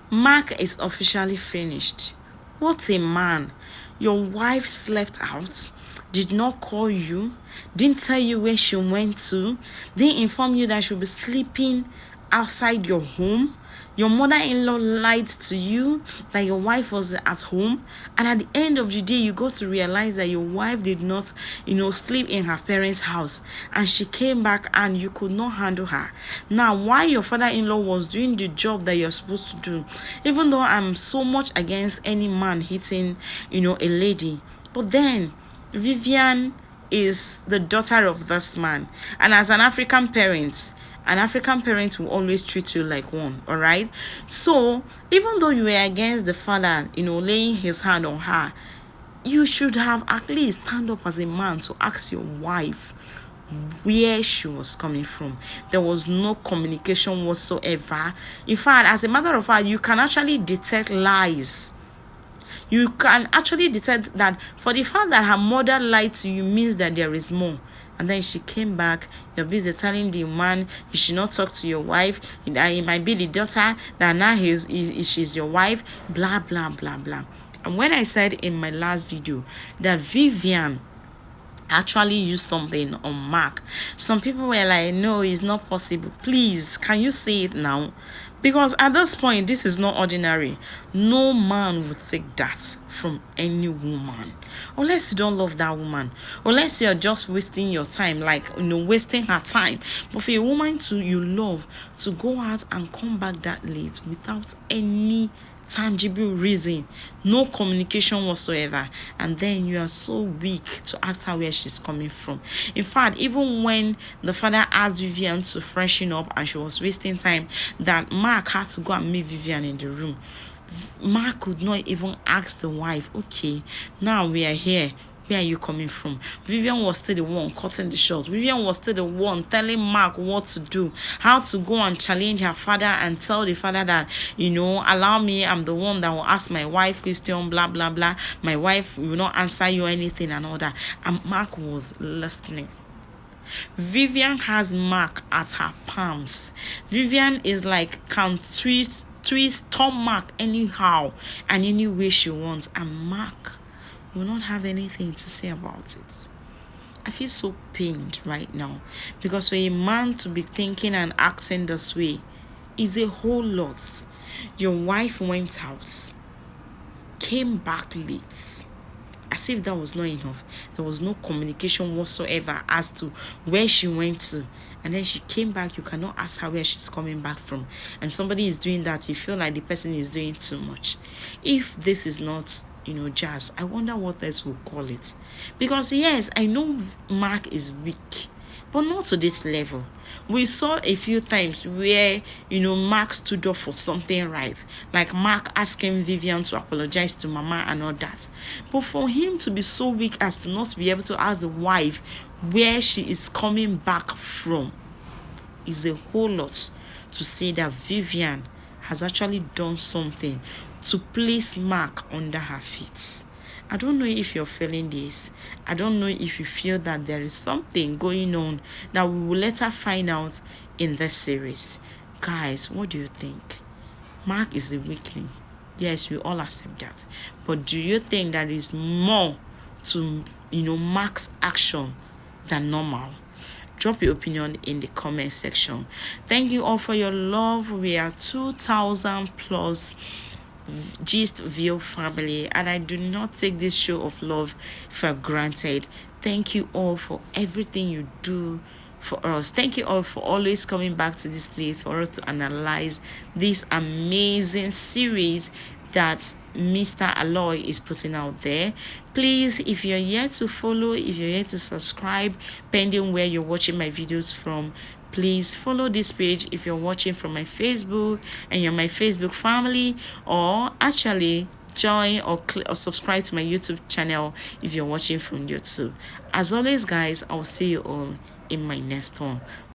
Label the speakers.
Speaker 1: Mark is officially finished. What a man. Your wife slept out, did not call you, didn't tell you where she went to, didn't inform you that she'll be sleeping outside your home. Your mother-in-law lied to you that your wife was at home, and at the end of the day you got to realize that your wife did not sleep in her parents' house, and she came back and you could not handle her. Now, while your father-in-law was doing the job that you're supposed to do, even though I'm so much against any man hitting a lady, but then Vivian is the daughter of this man, and as an African parent will always treat you like one, all right? So, even though you were against the father, laying his hand on her, you should have at least stand up as a man to ask your wife where she was coming from. There was no communication whatsoever. In fact, as a matter of fact, you can actually detect lies. You can actually detect that for the fact that her mother lied to you means that there is more. And then she came back, you're busy telling the man you should not talk to your wife, that it might be the daughter, that now she's your wife, blah, blah, blah, blah. And when I said in my last video that Vivian actually used something on Mark, some people were like, no, it's not possible. Please, can you say it now? Because at this point, this is not ordinary. No man would take that from any woman, unless you don't love that woman, unless you're just wasting your time, wasting her time. But for a woman you love to go out and come back that late without any tangible reason, no communication whatsoever, and then you are so weak to ask her where she's coming from. In fact, even when the father asked Vivian to freshen up and she was wasting time, that Mark had to go and meet Vivian in the room, Mark could not even ask the wife, okay, now we are here, where are you coming from? Vivian was still the one cutting the short. Vivian was still the one telling Mark what to do, how to go and challenge her father and tell the father that, allow me, I'm the one that will ask my wife question, blah, blah, blah. My wife will not answer you anything and all that. And Mark was listening. Vivian has Mark at her palms. Vivian is like, can twist Tom Mark anyhow and any way she wants. And Mark will not have anything to say about it. I feel so pained right now, because for a man to be thinking and acting this way is a whole lot. Your wife went out, came back late, as if that was not enough. There was no communication whatsoever as to where she went to. And then she came back, you cannot ask her where she's coming back from. And somebody is doing that, you feel like the person is doing too much. If this is not jazz, I wonder what else we'll call it. Because yes, I know Mark is weak, but not to this level. We saw a few times where Mark stood up for something right, like Mark asking Vivian to apologize to Mama and all that. But for him to be so weak as to not be able to ask the wife where she is coming back from is a whole lot to say that Vivian has actually done something to place Mark under her feet. I don't know if you're feeling this. I don't know if you feel that there is something going on that we will later find out in this series. Guys, what do you think? Mark is a weakling. Yes, we all accept that. But do you think there is more to, Mark's action than normal? Drop your opinion in the comment section. Thank you all for your love. We are 2,000 plus Gist View family, and I do not take this show of love for granted. Thank you all for everything you do for us. Thank you all for always coming back to this place for us to analyze this amazing series that Mr. Aloy is putting out there. Please, if you're yet to follow, if you're yet to subscribe, pending where you're watching my videos from, please follow this page if you're watching from my Facebook and you're my Facebook family, or actually join or subscribe to my YouTube channel if you're watching from YouTube. As always, guys, I'll see you all in my next one.